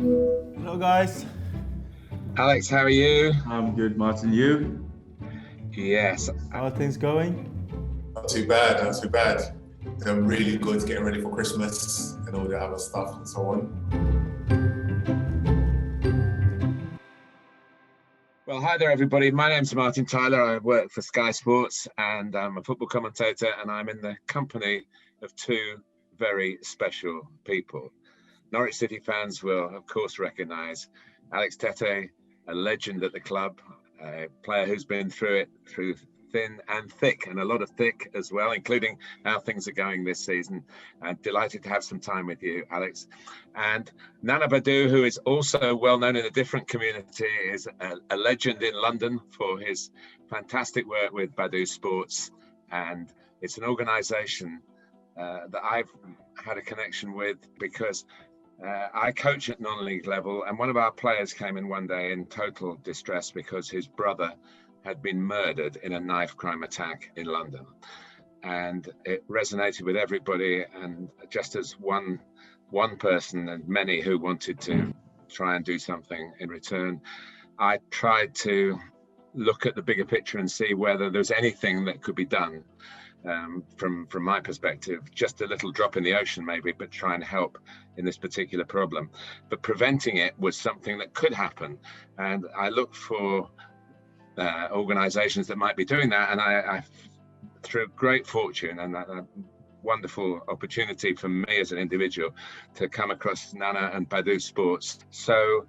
Hello guys. Alex, how are you? I'm good, Martin. You? Yes. How are things going? Not too bad, not too bad. I'm really good, getting ready for Christmas and all the other stuff and so on. Well, hi there, everybody. My name's Martin Tyler. I work for Sky Sports and I'm a football commentator, and I'm in the company of two very special people. Norwich City fans will, of course, recognise Alex Tettey, a legend at the club, a player who's been through thin and thick, and a lot of thick as well, including how things are going this season. I'm delighted to have some time with you, Alex. And Nana Badu, who is also well known in a different community, is a legend in London for his fantastic work with BADU Sports. And it's an organisation that I've had a connection with because I coach at non-league level, and one of our players came in one day in total distress because his brother had been murdered in a knife crime attack in London. And it resonated with everybody, and just as one person and many who wanted to try and do something in return, I tried to look at the bigger picture and see whether there's anything that could be done. From my perspective, just a little drop in the ocean maybe, but try and help in this particular problem. But preventing it was something that could happen, and I looked for organizations that might be doing that, and I through great fortune and a wonderful opportunity for me as an individual to come across Nana and BADU Sports. So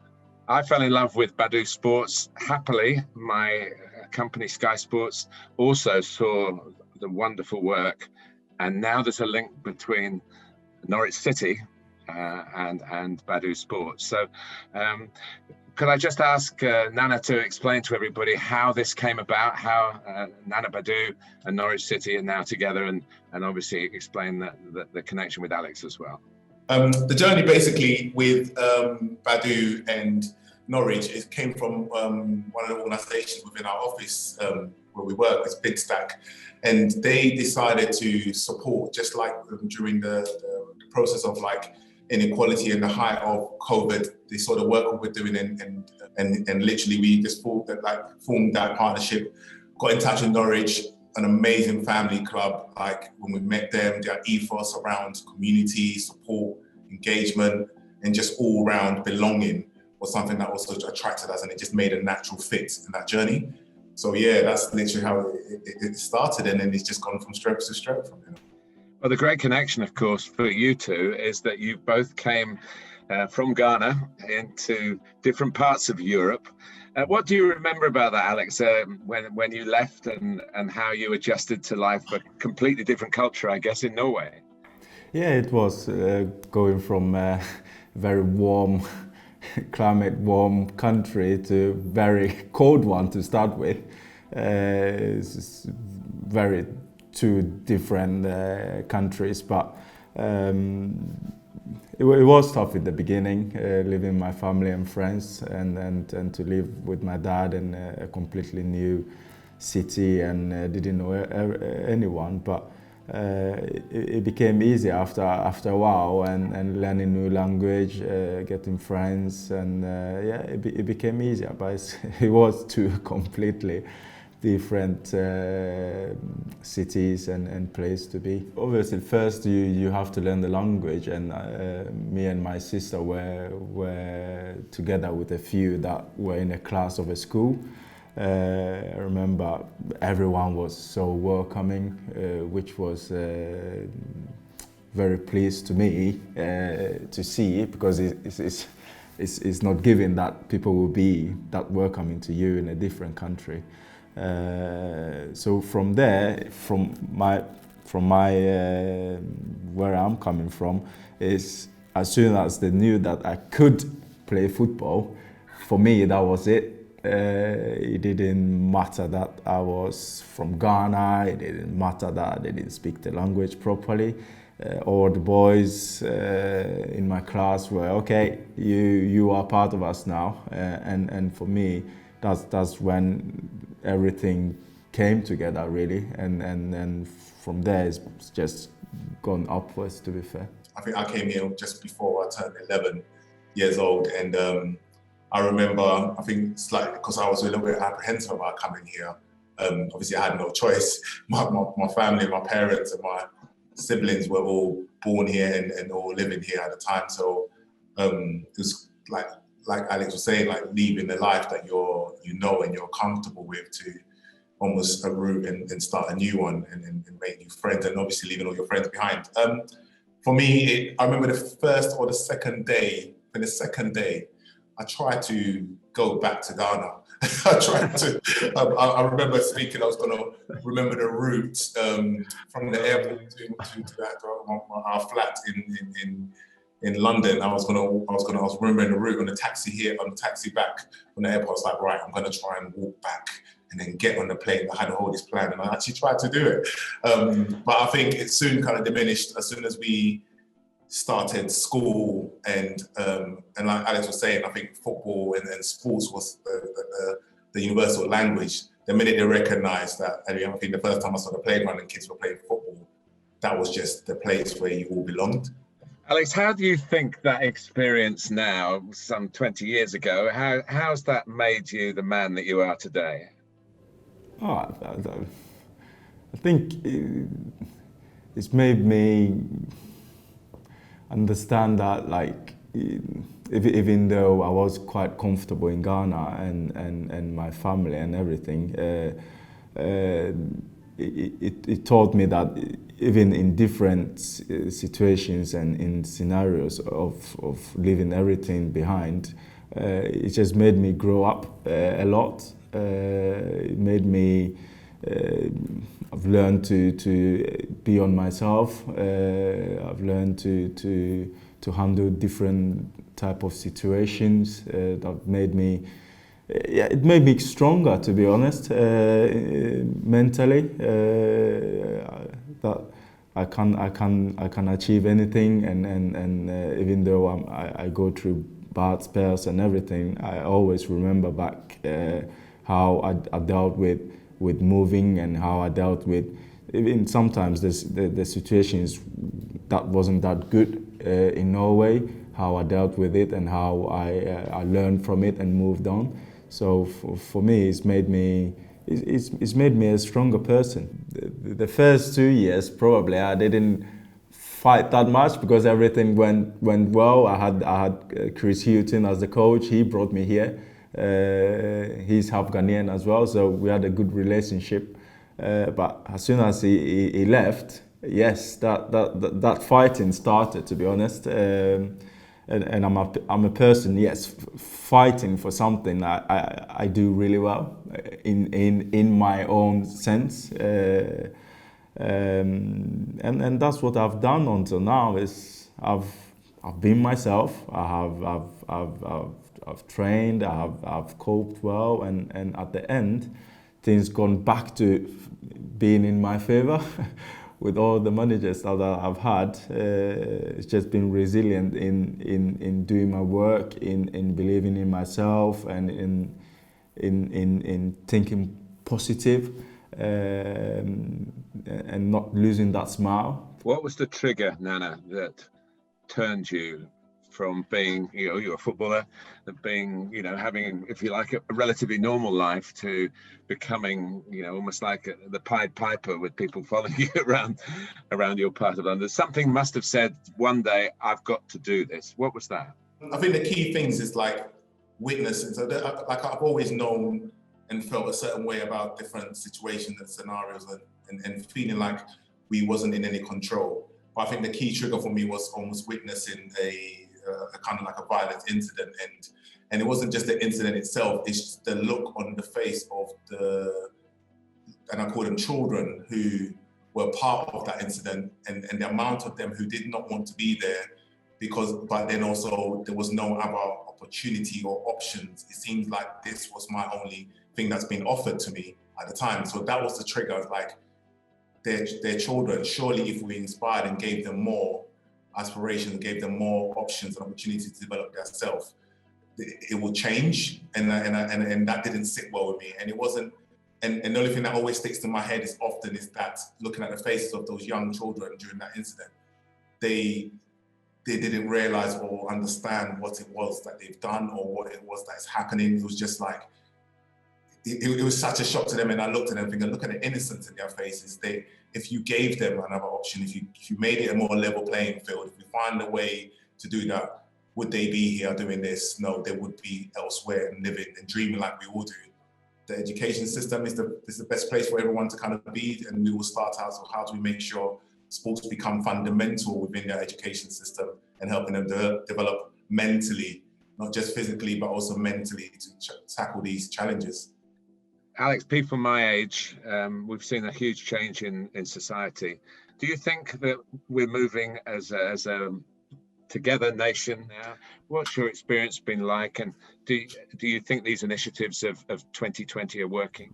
I fell in love with BADU Sports. Happily, my company Sky Sports also saw the wonderful work, and now there's a link between Norwich City and BADU Sports. So could I just ask Nana to explain to everybody how this came about, how Nana Badu and Norwich City are now together, and obviously explain the connection with Alex as well. The journey basically with Badu and Norwich, it came from one of the organisations within our office where we work, it's Big Stack, and they decided to support, just like during the process of like inequality and the height of COVID, they saw the work we're doing and literally we just formed that partnership, got in touch with Norwich, an amazing family club. Like when we met them, their ethos around community, support, engagement, and just all round belonging was something that also attracted us, and it just made a natural fit in that journey. So yeah, that's literally how it started, and then it's just gone from strength to strength from there. Well, the great connection, of course, for you two is that you both came from Ghana into different parts of Europe. What do you remember about that, Alex, when you left and how you adjusted to life, a completely different culture, I guess, in Norway? Yeah, it was going from a very warm climate, warm country to very cold one to start with. It's very two different countries, but it was tough in the beginning, leaving my family and friends and to live with my dad in a completely new city, and didn't know anyone, but it became easy after a while, and learning new language, getting friends, and yeah, it became easier, but it was two completely different cities and place to be. Obviously, first you have to learn the language, and me and my sister were together with a few that were in a class of a school. I remember everyone was so welcoming, which was very pleased to me to see, because it's not given that people will be that welcoming to you in a different country. So from there, from my where I'm coming from, is as soon as they knew that I could play football, for me that was it. It didn't matter that I was from Ghana, it didn't matter that I didn't speak the language properly. All the boys in my class were, okay, you are part of us now. And for me, that's when everything came together, really. And from there, it's just gone upwards, to be fair. I think I came here just before I turned 11. years old, and I remember, I think it's like, because I was a little bit apprehensive about coming here. Obviously, I had no choice. My family, my parents, and my siblings were all born here and all living here at the time. So it was like Alex was saying, like leaving the life that you know and you're comfortable with to almost uproot and start a new one and make new friends, and obviously leaving all your friends behind. For me, I remember the first or the second day. In the second day, I tried to go back to Ghana. I tried to. I remember speaking. I was going to remember the route from the airport to our flat in London. I was remembering the route on the taxi here, on the taxi back from the airport. I was like, right, I'm going to try and walk back and then get on the plane. I had a whole this plan, and I actually tried to do it. But I think it soon kind of diminished as soon as we started school, and like Alex was saying, I think football and sports was the universal language. The minute they recognised that, I think the first time I saw the playground and kids were playing football, that was just the place where you all belonged. Alex, how do you think that experience now, some 20 years ago, how's that made you the man that you are today? I think it's made me understand that, like, even though I was quite comfortable in Ghana and my family and everything, it taught me that even in different situations and in scenarios of leaving everything behind, it just made me grow up a lot. It made me, I've learned to be on myself. I've learned to handle different type of situations. That made me, it made me stronger, to be honest, mentally. That I can achieve anything, and even though I go through bad spells and everything, I always remember back how I dealt with moving, and how I dealt with even sometimes the situations that wasn't that good in Norway, how I dealt with it and how I learned from it and moved on. So for me, it's made me a stronger person. The first 2 years, probably I didn't fight that much because everything went well. I had Chris Houghton as the coach. He brought me here. He's half Ghanaian as well, so we had a good relationship. But as soon as he left, yes, that fighting started, to be honest. And I'm a person, yes, fighting for something I do really well in my own sense. And that's what I've done until now. Is I've been myself. I've trained. I've coped well, and at the end, things gone back to being in my favor. With all the managers that I've had, it's just been resilient in doing my work, in believing in myself, and in thinking positive, and not losing that smile. What was the trigger, Nana, that turned you from being, you're a footballer, being, having, if you like, a relatively normal life, to becoming, almost like the Pied Piper with people following you around your part of London? Something must have said one day, I've got to do this. What was that? I think the key things is like witnessing. So like I've always known and felt a certain way about different situations and scenarios, and feeling like we wasn't in any control. But I think the key trigger for me was almost witnessing a kind of like a violent incident, and it wasn't just the incident itself, it's the look on the face of and I call them children, who were part of that incident, and the amount of them who did not want to be there, but then also there was no other opportunity or options. It seemed like this was my only thing that's been offered to me at the time. So that was the trigger, like their children. Surely if we inspired and gave them more aspirations, gave them more options and opportunities to develop their self, it will change. And that didn't sit well with me. And it wasn't, and the only thing that always sticks to my head is that looking at the faces of those young children during that incident, they they didn't realize or understand what it was that they've done or what it was that's happening. It was just like, it was such a shock to them. And I looked at them thinking, look at the innocence in their faces. If you gave them another option, if you made it a more level playing field, if we find a way to do that, would they be here doing this? No, they would be elsewhere and living and dreaming like we all do. The education system is the best place for everyone to kind of be, and we will start out, so how do we make sure sports become fundamental within their education system and helping them develop mentally, not just physically, but also mentally to tackle these challenges. Alex, people my age, we've seen a huge change in society. Do you think that we're moving as a together nation now? What's your experience been like, and do you think these initiatives of 2020 are working?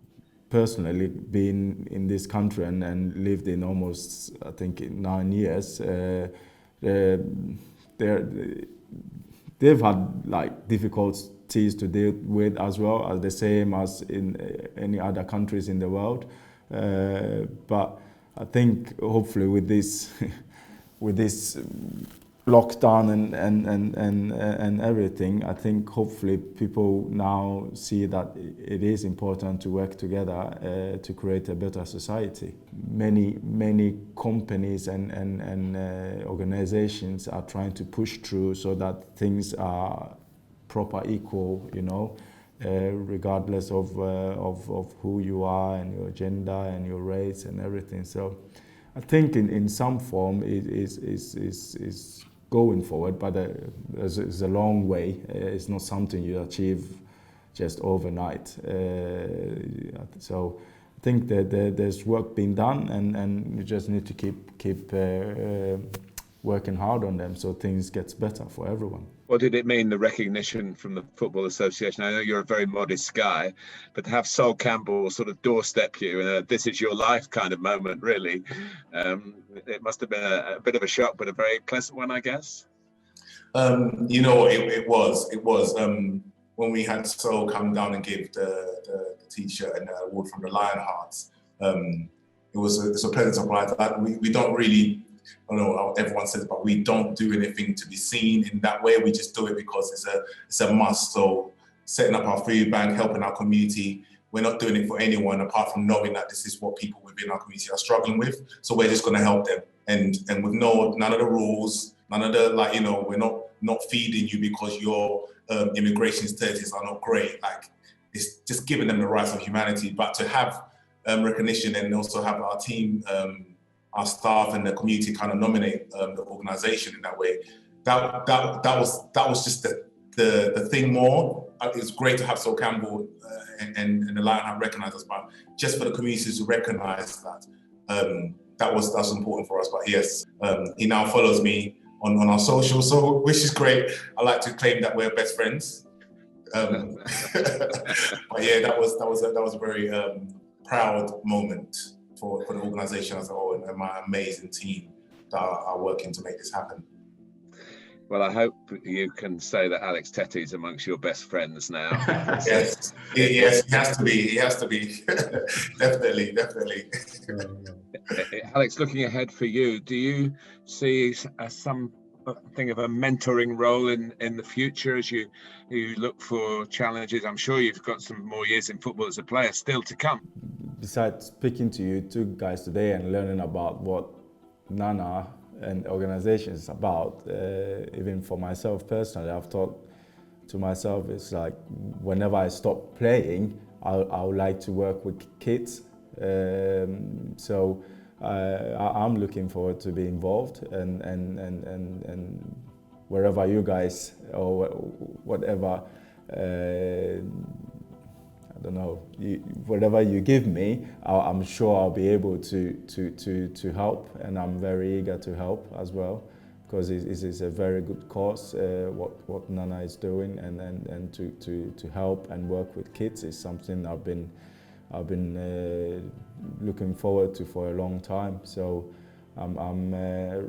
Personally, being in this country and lived in almost, I think, 9 years, they've had like difficulties to deal with as well, as the same as in any other countries in the world. But I think hopefully with this with this lockdown and everything, I think hopefully people now see that it is important to work together to create a better society. Many companies and organizations are trying to push through so that things are proper, equal, you know, regardless of who you are and your gender and your race and everything. So I think in some form it is going forward, but it's a long way. It's not something you achieve just overnight. So I think that there's work being done, and you just need to keep working hard on them so things gets better for everyone. What did it mean, the recognition from the Football Association? I know you're a very modest guy, but to have Sol Campbell sort of doorstep you in a "this is your life" kind of moment, really, it must have been a bit of a shock, but a very pleasant one, I guess. You know, it was when we had Sol come down and give the T-shirt and the award from the Lionhearts. It's a pleasant surprise. We don't really, I don't know how everyone says, but we don't do anything to be seen in that way. We just do it because it's a must. So setting up our food bank, helping our community, we're not doing it for anyone apart from knowing that this is what people within our community are struggling with. So we're just going to help them, and with none of the rules, none of the, like, you know, we're not feeding you because your immigration status are not great. Like, it's just giving them the rights of humanity. But to have recognition and also have our team, our staff and the community kind of nominate the organisation in that way, that was just the thing more. It's great to have Sol Campbell and the Lionheart recognise us, but just for the community to recognise that, that's important for us. But yes, he now follows me on our socials, so which is great. I like to claim that we're best friends. But yeah, that was a very proud moment for the organisation as a whole and my amazing team that are working to make this happen. Well, I hope you can say that Alex Tettey is amongst your best friends now. Yes, he has to be. He has to be. Definitely. Alex, looking ahead for you, do you see something of a mentoring role in the future as you look for challenges? I'm sure you've got some more years in football as a player still to come. Besides speaking to you two guys today and learning about what Nana and organization is about, even for myself personally, I've thought to myself, it's like whenever I stop playing, I would like to work with kids. So I'm looking forward to be involved and wherever you guys or whatever, I don't know, whatever you give me, I'm sure I'll be able to help, and I'm very eager to help as well, because it is a very good cause, what Nana is doing, and to help and work with kids is something I've been looking forward to for a long time. So I'm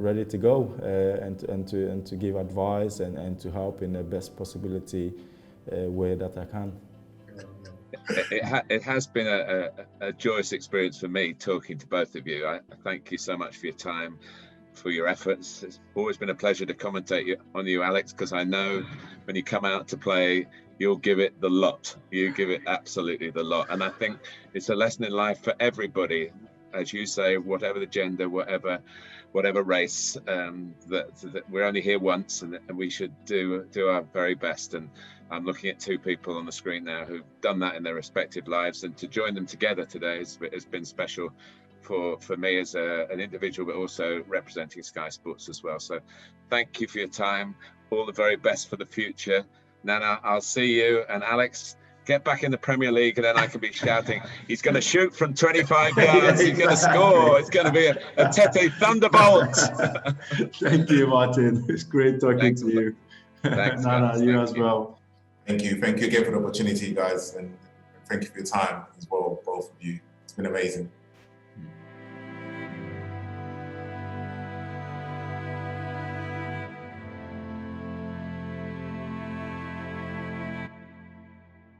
ready to go and to give advice and to help in the best possibility way that I can. It has been a joyous experience for me talking to both of you. I thank you so much for your time. for your efforts. It's always been a pleasure to commentate on you, Alex, because I know when you come out to play, you'll give it the lot. You give it absolutely the lot. And I think it's a lesson in life for everybody, as you say, whatever the gender, whatever race, that we're only here once, and we should do our very best. And I'm looking at two people on the screen now who've done that in their respective lives, and to join them together today has been special for me as an individual, but also representing Sky Sports as well. So thank you for your time. All the very best for the future. Nana, I'll see you. And Alex, get back in the Premier League, and then I can be shouting, he's going to shoot from 25 yards, he's going to score, it's going to be a Tettey thunderbolt. Thank you, Martin. It's great talking to you. Thanks, Nana, you as well. Thank you again for the opportunity, guys, and thank you for your time as well, both of you. It's been amazing.